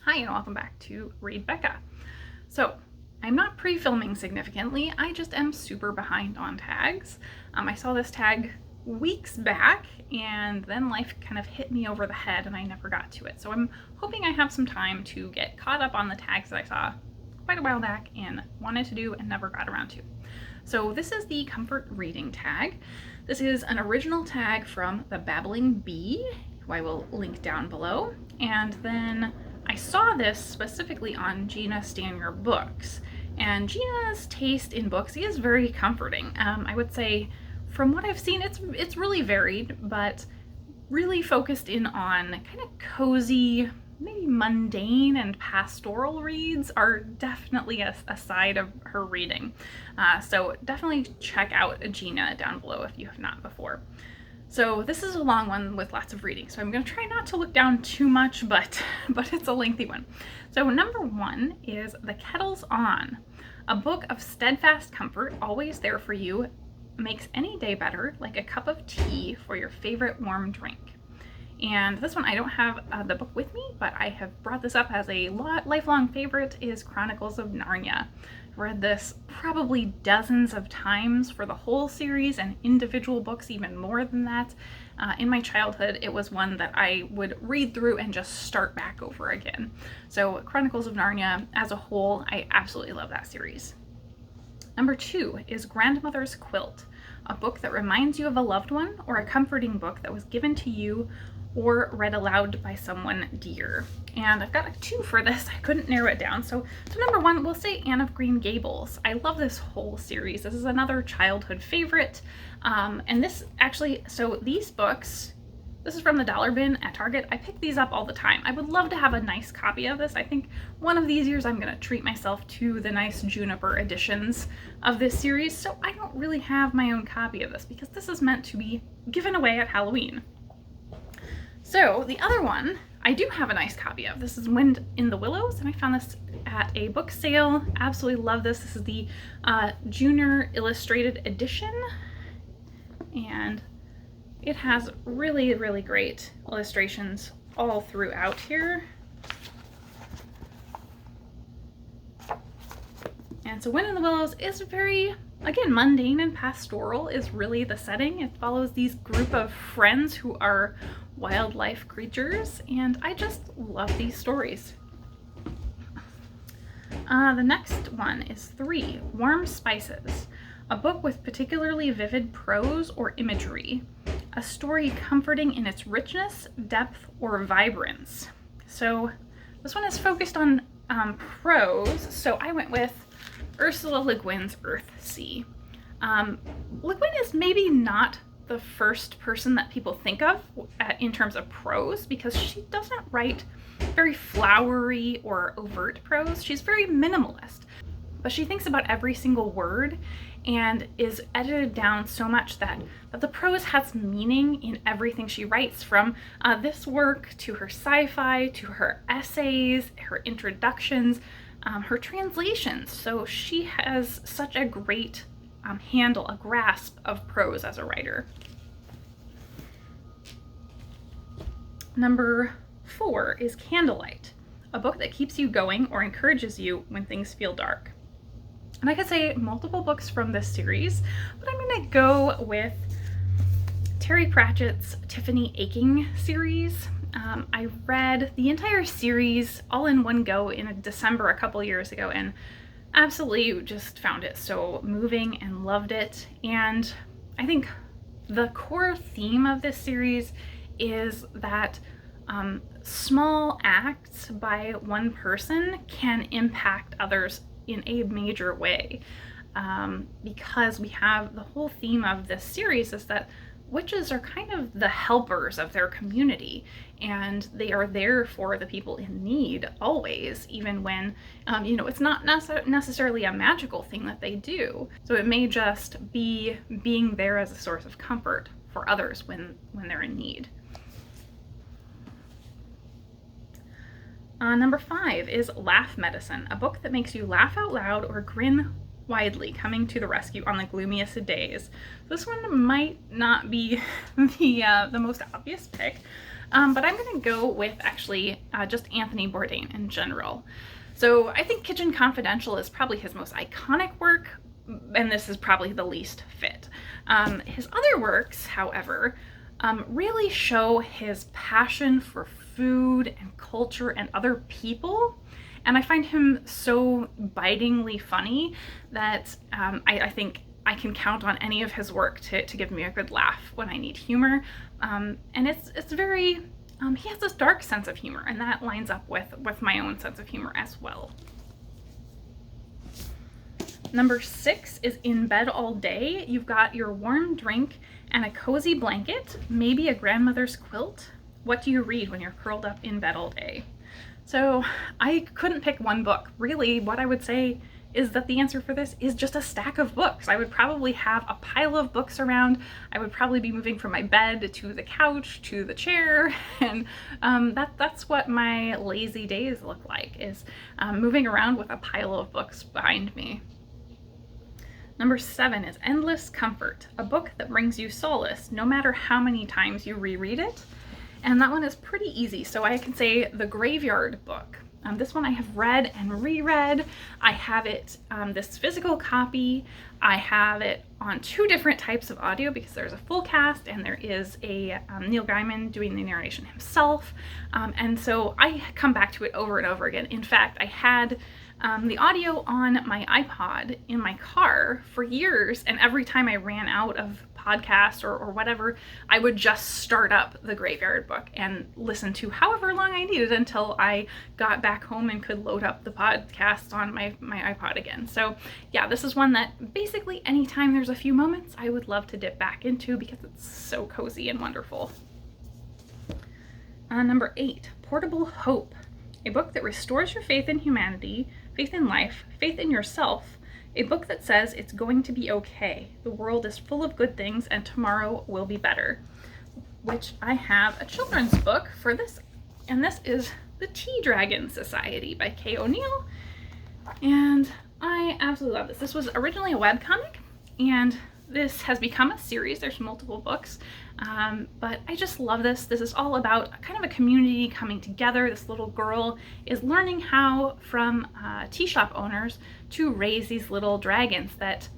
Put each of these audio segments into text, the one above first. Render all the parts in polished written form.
Hi and welcome back to Read Becca. So I'm not pre-filming significantly, I just am super behind on tags. I saw this tag weeks back and then life kind of hit me over the head and I never got to it. So I'm hoping I have some time to get caught up on the tags that I saw quite a while back and wanted to do and never got around to. So this is the comfort reading tag. This is an original tag from the Babbling Bee, who I will link down below. And then I saw this specifically on Gina Stan Your Books, and Gina's taste in books is very comforting. I would say from what I've seen, it's really varied, but really focused in on kind of cozy, maybe mundane and pastoral reads are definitely a side of her reading. So definitely check out Gina down below if you have not before. So this is a long one with lots of reading, so I'm going to try not to look down too much, but it's a lengthy one. So number one is The Kettle's On, a book of steadfast comfort, always there for you, makes any day better, like a cup of tea for your favorite warm drink. And this one, I don't have the book with me, but I have brought this up as a lifelong favorite, is Chronicles of Narnia. I've read this probably dozens of times for the whole series, and individual books even more than that. In my childhood, it was one that I would read through and just start back over again. So Chronicles of Narnia as a whole, I absolutely love that series. Number two is Grandmother's Quilt, a book that reminds you of a loved one or a comforting book that was given to you or read aloud by someone dear. And I've got a two for this. I couldn't narrow it down. So number one, we'll say Anne of Green Gables. I love this whole series. This is another childhood favorite. And this actually, so these books, this is from the dollar bin at Target. I pick these up all the time. I would love to have a nice copy of this. I think one of these years I'm gonna treat myself to the nice juniper editions of this series. So I don't really have my own copy of this because this is meant to be given away at Halloween. So the other one, I do have a nice copy of. This is Wind in the Willows, and I found this at a book sale. Absolutely love this. This is the junior illustrated edition, and it has really, really great illustrations all throughout here. And so Wind in the Willows is very, again, mundane and pastoral is really the setting. It follows these group of friends who are wildlife creatures, and I just love these stories. The next one is 3, Warm Spices, a book with particularly vivid prose or imagery, a story comforting in its richness, depth, or vibrance. So this one is focused on prose, so I went with Ursula Le Guin's Earthsea. Le Guin is maybe not the first person that people think of in terms of prose, because she doesn't write very flowery or overt prose. She's very minimalist, but she thinks about every single word and is edited down so much that the prose has meaning in everything she writes, from this work to her sci-fi, to her essays, her introductions, her translations. So she has such a great handle, a grasp of prose as a writer. Number 4 is Candlelight, a book that keeps you going or encourages you when things feel dark. And I could say multiple books from this series, but I'm gonna go with Terry Pratchett's Tiffany Aching series. I read the entire series all in one go in December a couple years ago, and absolutely just found it so moving and loved it. And I think the core theme of this series is that small acts by one person can impact others in a major way, because we have the whole theme of this series is that witches are kind of the helpers of their community, and they are there for the people in need always, even when it's not necessarily a magical thing that they do. So it may just be being there as a source of comfort for others when they're in need. Number 5 is Laugh Medicine, a book that makes you laugh out loud or grin widely, coming to the rescue on the gloomiest of days. This one might not be the most obvious pick, but I'm going to go with actually just Anthony Bourdain in general. So I think Kitchen Confidential is probably his most iconic work, and this is probably the least fit. His other works, however, really show his passion for food and culture and other people. And I find him so bitingly funny that I think I can count on any of his work to give me a good laugh when I need humor. And it's very, he has this dark sense of humor, and that lines up with my own sense of humor as well. Number 6 is In Bed All Day. You've got your warm drink and a cozy blanket, maybe a grandmother's quilt. What do you read when you're curled up in bed all day? So I couldn't pick one book. Really, what I would say is that the answer for this is just a stack of books. I would probably have a pile of books around. I would probably be moving from my bed to the couch to the chair, and that's what my lazy days look like, is moving around with a pile of books behind me. Number 7 is Endless Comfort, a book that brings you solace no matter how many times you reread it. And that one is pretty easy. So I can say The Graveyard Book. This one I have read and reread. I have it, this physical copy. I have it on 2 different types of audio because there's a full cast and there is a Neil Gaiman doing the narration himself. And so I come back to it over and over again. In fact, I had the audio on my iPod in my car for years, and every time I ran out of podcasts or whatever, I would just start up The Graveyard Book and listen to however long I needed until I got back home and could load up the podcast on my iPod again. So yeah, this is one that basically anytime there's a few moments, I would love to dip back into because it's so cozy and wonderful. Number 8, Portable Hope, a book that restores your faith in humanity, faith in life, faith in yourself, a book that says it's going to be okay. The world is full of good things and tomorrow will be better. Which I have a children's book for this, and this is The Tea Dragon Society by Kay O'Neill. And I absolutely love this. This was originally a webcomic, and this has become a series. There's multiple books, but I just love this. This is all about kind of a community coming together. This little girl is learning how from tea shop owners to raise these little dragons that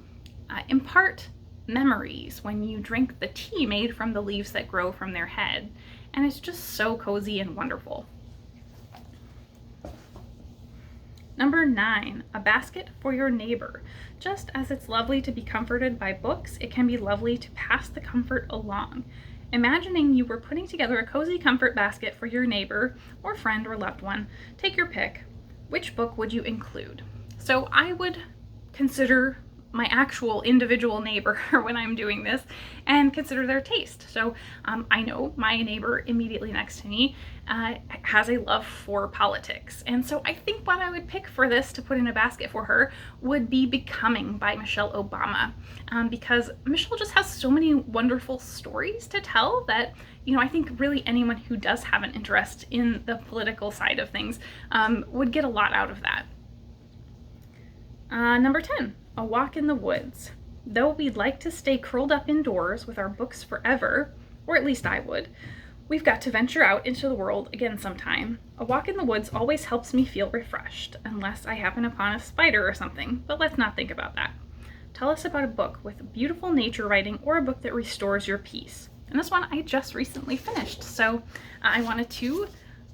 impart memories when you drink the tea made from the leaves that grow from their head. And it's just so cozy and wonderful. Number 9, A Basket for Your Neighbor. Just as it's lovely to be comforted by books, it can be lovely to pass the comfort along. Imagining you were putting together a cozy comfort basket for your neighbor or friend or loved one, take your pick. Which book would you include? So I would consider my actual individual neighbor when I'm doing this and consider their taste. So I know my neighbor immediately next to me has a love for politics. And so I think what I would pick for this to put in a basket for her would be Becoming by Michelle Obama, because Michelle just has so many wonderful stories to tell that, you know, I think really anyone who does have an interest in the political side of things would get a lot out of that. Number 10, A Walk in the Woods. Though we'd like to stay curled up indoors with our books forever, or at least I would, we've got to venture out into the world again sometime. A walk in the woods always helps me feel refreshed, unless I happen upon a spider or something, but let's not think about that. Tell us about a book with beautiful nature writing or a book that restores your peace. And this one I just recently finished, so I wanted to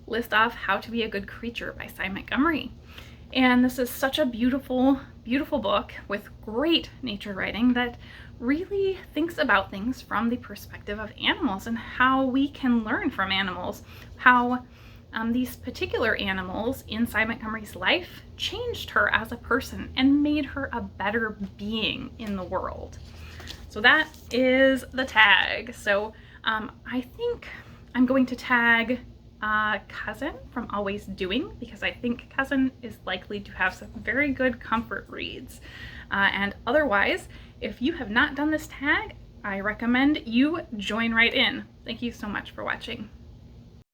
list off How to Be a Good Creature by Cy Montgomery. And this is such a beautiful, beautiful book with great nature writing that really thinks about things from the perspective of animals and how we can learn from animals, how these particular animals in Cy Montgomery's life changed her as a person and made her a better being in the world. So that is the tag. So I think I'm going to tag Cousin from Always Doing, because I think Cousin is likely to have some very good comfort reads. And otherwise, if you have not done this tag, I recommend you join right in. Thank you so much for watching.